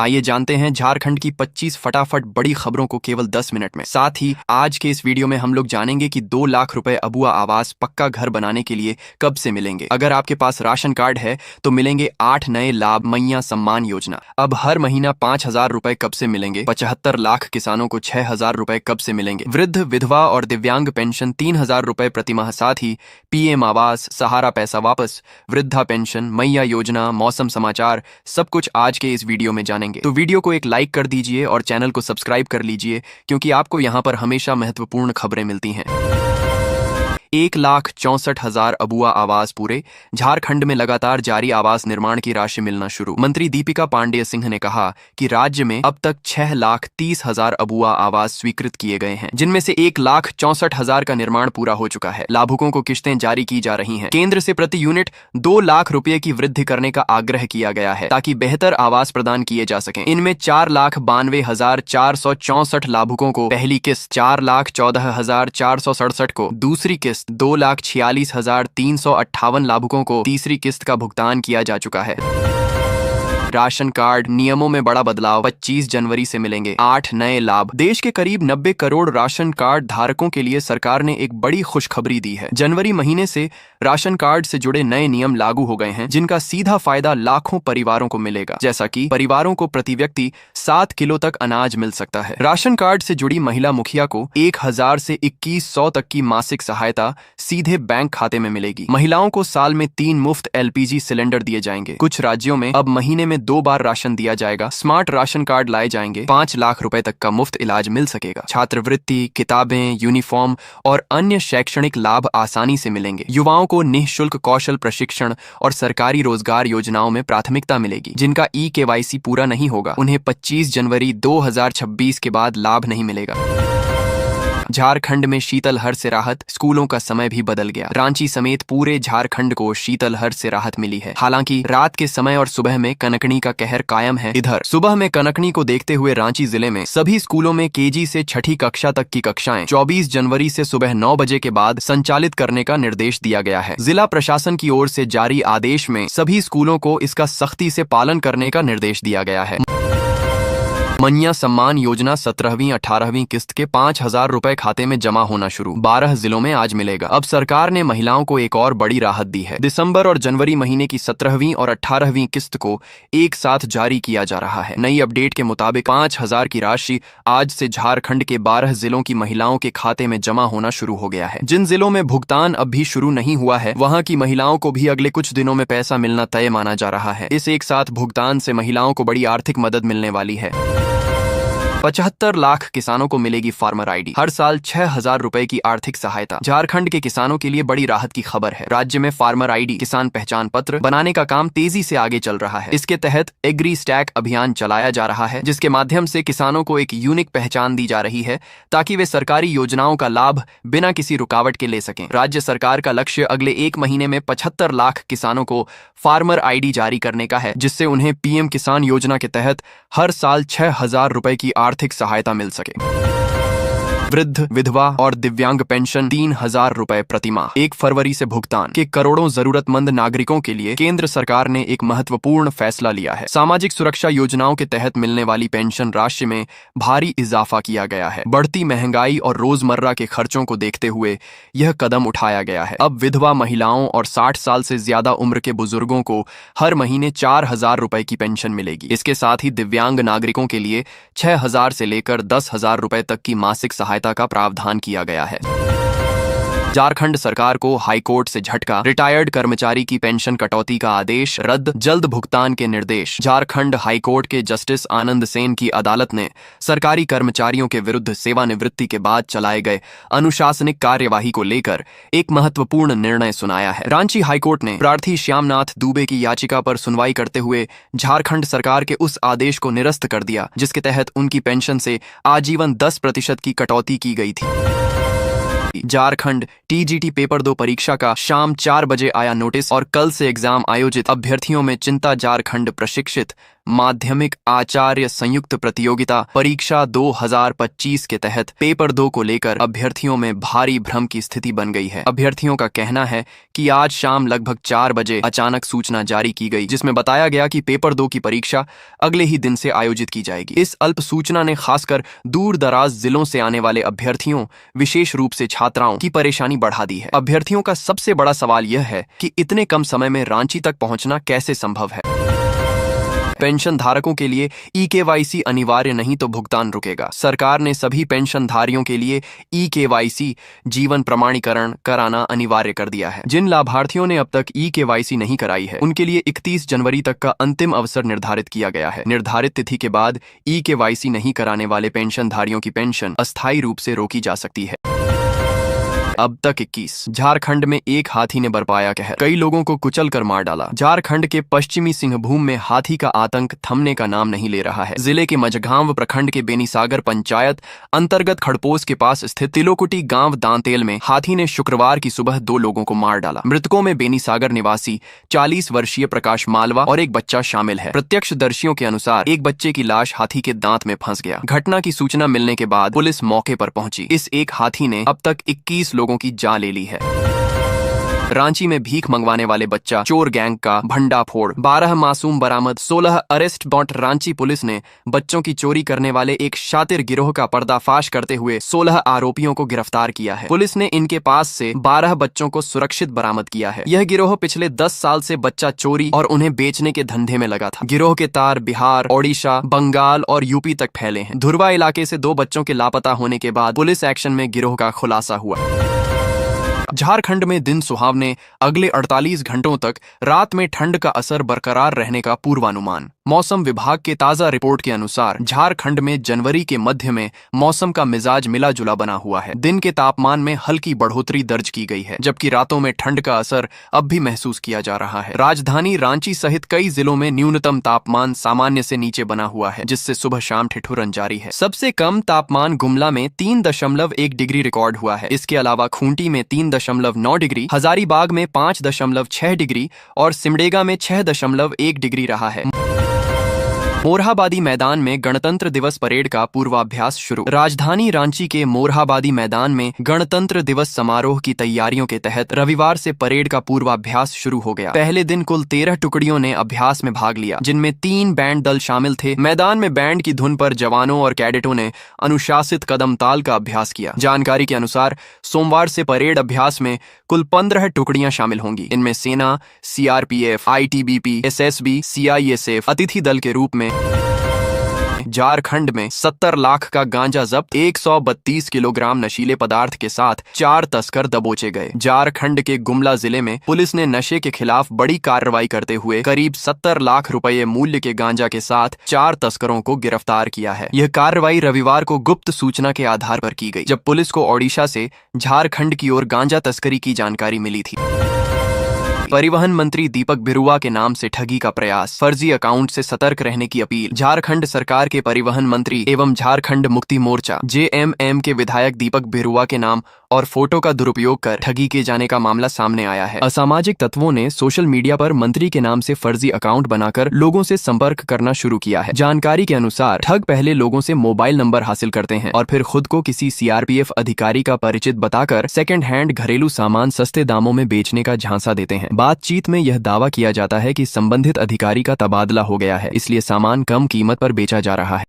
आइए जानते हैं झारखंड की 25 फटाफट बड़ी खबरों को केवल 10 मिनट में। साथ ही आज के इस वीडियो में हम लोग जानेंगे कि 2 लाख रुपए अबुआ आवास पक्का घर बनाने के लिए कब से मिलेंगे। अगर आपके पास राशन कार्ड है तो मिलेंगे 8 नए लाभ। मैया सम्मान योजना अब हर महीना 5,000 रुपए कब से मिलेंगे। 75 लाख किसानों को 6,000 रुपए कब से मिलेंगे। वृद्ध, विधवा और दिव्यांग पेंशन 3,000 रुपए प्रतिमाह। साथ ही पीएम आवास, सहारा पैसा वापस, वृद्धा पेंशन, मैया योजना, मौसम समाचार, सब कुछ आज के इस वीडियो में जानेंगे। तो वीडियो को एक लाइक कर दीजिए और चैनल को सब्सक्राइब कर लीजिए, क्योंकि आपको यहाँ पर हमेशा महत्वपूर्ण खबरें मिलती हैं। 1,64,000 अबुआ आवास पूरे। झारखंड में लगातार जारी आवास निर्माण की राशि मिलना शुरू। मंत्री दीपिका पांडेय सिंह ने कहा कि राज्य में अब तक 6,30,000 अबुआ आवास स्वीकृत किए गए हैं, जिनमें से 1,64,000 का निर्माण पूरा हो चुका है। लाभुकों को किस्तें जारी की जा रही हैं। केंद्र से प्रति यूनिट 2 लाख रुपए की वृद्धि करने का आग्रह किया गया है, ताकि बेहतर आवास प्रदान किए जा सकें। इनमें 4,92,464 लाभुकों को पहली किस्त, 4,14,467 को दूसरी किस्त, 2,46,358 लाभुकों को तीसरी किस्त का भुगतान किया जा चुका है। राशन कार्ड नियमों में बड़ा बदलाव। 25 जनवरी से मिलेंगे 8 नए लाभ। देश के करीब 90 करोड़ राशन कार्ड धारकों के लिए सरकार ने एक बड़ी खुशखबरी दी है। जनवरी महीने से राशन कार्ड से जुड़े नए नियम लागू हो गए हैं, जिनका सीधा फायदा लाखों परिवारों को मिलेगा। जैसा कि परिवारों को प्रति व्यक्ति 7 किलो तक अनाज मिल सकता है। राशन कार्ड से जुड़ी महिला मुखिया को 1,000 से 2,100 तक की मासिक सहायता सीधे बैंक खाते में मिलेगी। महिलाओं को साल में 3 मुफ्त LPG सिलेंडर दिए जाएंगे। कुछ राज्यों में अब महीने में 2 बार राशन दिया जाएगा। स्मार्ट राशन कार्ड लाए जाएंगे। 5 लाख रुपए तक का मुफ्त इलाज मिल सकेगा। छात्रवृत्ति, किताबें, यूनिफॉर्म और अन्य शैक्षणिक लाभ आसानी से मिलेंगे। युवाओं को निःशुल्क कौशल प्रशिक्षण और सरकारी रोजगार योजनाओं में प्राथमिकता मिलेगी। जिनका eKYC पूरा नहीं होगा, उन्हें 25 जनवरी 2026 के बाद लाभ नहीं मिलेगा। झारखंड में शीतलहर से राहत। स्कूलों का समय भी बदल गया। रांची समेत पूरे झारखंड को शीतलहर से राहत मिली है। हालांकि रात के समय और सुबह में कनकनी का कहर कायम है। इधर सुबह में कनकनी को देखते हुए रांची जिले में सभी स्कूलों में KG से 6ठी कक्षा तक की कक्षाएं 24 जनवरी से सुबह 9 बजे के बाद संचालित करने का निर्देश दिया गया है। जिला प्रशासन की ओर से जारी आदेश में सभी स्कूलों को इसका सख्ती से पालन करने का निर्देश दिया गया है। मैया सम्मान योजना 17वीं 18वीं किस्त के 5,000 रुपए खाते में जमा होना शुरू। 12 जिलों में आज मिलेगा। अब सरकार ने महिलाओं को एक और बड़ी राहत दी है। दिसंबर और जनवरी महीने की 17वीं और 18वीं किस्त को एक साथ जारी किया जा रहा है। नई अपडेट के मुताबिक 5,000 की राशि आज से झारखंड के 12 जिलों की महिलाओं के खाते में जमा होना शुरू हो गया है। जिन जिलों में भुगतान अब भी शुरू नहीं हुआ है, वहां की महिलाओं को भी अगले कुछ दिनों में पैसा मिलना तय माना जा रहा है। इस एक साथ भुगतान से महिलाओं को बड़ी आर्थिक मदद मिलने वाली है। 75 लाख किसानों को मिलेगी फार्मर आईडी। हर साल 6,000 रुपए की आर्थिक सहायता। झारखंड के किसानों के लिए बड़ी राहत की खबर है। राज्य में फार्मर आईडी किसान पहचान पत्र बनाने का काम तेजी से आगे चल रहा है। इसके तहत एग्री स्टैक अभियान चलाया जा रहा है, जिसके माध्यम से किसानों को एक यूनिक पहचान दी जा रही है, ताकि वे सरकारी योजनाओं का लाभ बिना किसी रुकावट के ले सकें। राज्य सरकार का लक्ष्य अगले 1 महीने में 75 लाख किसानों को फार्मर आईडी जारी करने का है, जिससे उन्हें PM किसान योजना के तहत हर साल 6,000 रुपए की आर्थिक सहायता मिल सके। वृद्ध, विधवा और दिव्यांग पेंशन 3,000 रुपए प्रतिमाह। 1 फरवरी से भुगतान के करोड़ों जरूरतमंद नागरिकों के लिए केंद्र सरकार ने एक महत्वपूर्ण फैसला लिया है। सामाजिक सुरक्षा योजनाओं के तहत मिलने वाली पेंशन राशि में भारी इजाफा किया गया है। बढ़ती महंगाई और रोजमर्रा के खर्चों को देखते हुए यह कदम उठाया गया है। अब विधवा महिलाओं और 60 साल से ज्यादा उम्र के बुजुर्गों को हर महीने 4,000 रुपए की पेंशन मिलेगी। इसके साथ ही दिव्यांग नागरिकों के लिए 6,000 से लेकर 10,000 रुपए तक की मासिक सहायता का प्रावधान किया गया है। झारखंड सरकार को हाईकोर्ट से झटका। रिटायर्ड कर्मचारी की पेंशन कटौती का आदेश रद्द, जल्द भुगतान के निर्देश। झारखंड हाईकोर्ट के जस्टिस आनंद सेन की अदालत ने सरकारी कर्मचारियों के विरुद्ध सेवानिवृत्ति के बाद चलाए गए अनुशासनिक कार्यवाही को लेकर एक महत्वपूर्ण निर्णय सुनाया है। रांची हाईकोर्ट ने प्रार्थी श्यामनाथ दुबे की याचिका पर सुनवाई करते हुए झारखंड सरकार के उस आदेश को निरस्त कर दिया, जिसके तहत उनकी पेंशन से आजीवन 10% की कटौती की गई थी। झारखंड TGT पेपर 2 परीक्षा का शाम 4 बजे आया नोटिस और कल से एग्जाम आयोजित। अभ्यर्थियों में चिंता। झारखंड प्रशिक्षित माध्यमिक आचार्य संयुक्त प्रतियोगिता परीक्षा 2025 के तहत पेपर 2 को लेकर अभ्यर्थियों में भारी भ्रम की स्थिति बन गई है। अभ्यर्थियों का कहना है कि आज शाम लगभग 4 बजे अचानक सूचना जारी की गई, जिसमें बताया गया कि पेपर 2 की परीक्षा अगले ही दिन से आयोजित की जाएगी। इस अल्प सूचना ने खासकर दूर दराज जिलों से आने वाले अभ्यर्थियों, विशेष रूप से छात्राओं की परेशानी बढ़ा दी है। अभ्यर्थियों का सबसे बड़ा सवाल यह है कि इतने कम समय में रांची तक पहुंचना कैसे संभव है। पेंशन धारकों के लिए ई-केवाईसी अनिवार्य नहीं तो भुगतान रुकेगा। सरकार ने सभी पेंशनधारियों के लिए ई-केवाईसी जीवन प्रमाणीकरण कराना अनिवार्य कर दिया है। जिन लाभार्थियों ने अब तक ई-केवाईसी नहीं कराई है, उनके लिए 31 जनवरी तक का अंतिम अवसर निर्धारित किया गया है। निर्धारित तिथि के बाद ई-केवाईसी नहीं कराने वाले पेंशनधारियों की पेंशन अस्थायी रूप से रोकी जा सकती है। अब तक 21। झारखंड में एक हाथी ने बरपाया कहर, कई लोगों को कुचल कर मार डाला। झारखंड के पश्चिमी सिंहभूम में हाथी का आतंक थमने का नाम नहीं ले रहा है। जिले के मझगांव प्रखंड के बेनीसागर पंचायत अंतर्गत खड़पोस के पास स्थित तिलोकुटी गांव दांतेल में हाथी ने शुक्रवार की सुबह 2 लोगों को मार डाला। मृतकों में बेनीसागर निवासी 40 वर्षीय प्रकाश मालवा और एक बच्चा शामिल है। प्रत्यक्षदर्शियों के अनुसार एक बच्चे की लाश हाथी के दांत में फंस गया। घटना की सूचना मिलने के बाद पुलिस मौके पर पहुंची। इस एक हाथी ने अब तक 21 लोगों की जान ले ली है। रांची में भीख मंगवाने वाले बच्चा चोर गैंग का भंडाफोड़, 12 मासूम बरामद, 16 अरेस्ट। रांची पुलिस ने बच्चों की चोरी करने वाले एक शातिर गिरोह का पर्दाफाश करते हुए 16 आरोपियों को गिरफ्तार किया है। पुलिस ने इनके पास से 12 बच्चों को सुरक्षित बरामद किया है। यह गिरोह पिछले 10 साल से बच्चा चोरी और उन्हें बेचने के धंधे में लगा था। गिरोह के तार बिहार, ओडिशा, बंगाल और यूपी तक फैले हैं। धुरवा इलाके से 2 बच्चों के लापता होने के बाद पुलिस एक्शन में गिरोह का खुलासा हुआ। झारखंड में दिन सुहावने, अगले 48 घंटों तक रात में ठंड का असर बरकरार रहने का पूर्वानुमान। मौसम विभाग के ताजा रिपोर्ट के अनुसार झारखंड में जनवरी के मध्य में मौसम का मिजाज मिला जुला बना हुआ है। दिन के तापमान में हल्की बढ़ोतरी दर्ज की गई है, जबकि रातों में ठंड का असर अब भी महसूस किया जा रहा है। राजधानी रांची सहित कई जिलों में न्यूनतम तापमान सामान्य से नीचे बना हुआ है, जिससे सुबह शाम ठिठुरन जारी है। सबसे कम तापमान गुमला में 3.1 डिग्री रिकॉर्ड हुआ है। इसके अलावा खूंटी में 3.9 डिग्री, हजारीबाग में 5.6 डिग्री और सिमडेगा में 6.1 डिग्री रहा है। मोरहाबादी मैदान में गणतंत्र दिवस परेड का पूर्वाभ्यास शुरू। राजधानी रांची के मोरहाबादी मैदान में गणतंत्र दिवस समारोह की तैयारियों के तहत रविवार से परेड का पूर्वाभ्यास शुरू हो गया। पहले दिन कुल 13 टुकड़ियों ने अभ्यास में भाग लिया, जिनमें 3 बैंड दल शामिल थे। मैदान में बैंड की धुन पर जवानों और कैडेटों ने अनुशासित कदम ताल का अभ्यास किया। जानकारी के अनुसार सोमवार से परेड अभ्यास में कुल 15 टुकड़ियां शामिल होंगी। इनमें सेना, सीआरपीएफ, आईटीबीपी, एसएसबी, सीआईएसएफ अतिथि दल के रूप में। झारखंड में 70 लाख का गांजा जब्त, 132 किलोग्राम नशीले पदार्थ के साथ 4 तस्कर दबोचे गए। झारखंड के गुमला जिले में पुलिस ने नशे के खिलाफ बड़ी कार्रवाई करते हुए करीब 70 लाख रुपए मूल्य के गांजा के साथ 4 तस्करों को गिरफ्तार किया है। यह कार्रवाई रविवार को गुप्त सूचना के आधार पर की गई, जब पुलिस को ओडिशा से झारखंड की ओर गांजा तस्करी की जानकारी मिली थी। परिवहन मंत्री दीपक बिरुआ के नाम से ठगी का प्रयास, फर्जी अकाउंट से सतर्क रहने की अपील। झारखंड सरकार के परिवहन मंत्री एवं झारखंड मुक्ति मोर्चा जेएमएम के विधायक दीपक बिरुआ के नाम और फोटो का दुरुपयोग कर ठगी किए जाने का मामला सामने आया है। असामाजिक तत्वों ने सोशल मीडिया पर मंत्री के नाम से फर्जी अकाउंट बनाकर लोगों से संपर्क करना शुरू किया है। जानकारी के अनुसार ठग पहले लोगों से मोबाइल नंबर हासिल करते हैं और फिर खुद को किसी सीआरपीएफ अधिकारी का परिचित बताकर सेकंड हैंड घरेलू सामान सस्ते दामों में बेचने का झांसा देते हैं। बातचीत में यह दावा किया जाता है कि संबंधित अधिकारी का तबादला हो गया है, इसलिए सामान कम कीमत पर बेचा जा रहा है।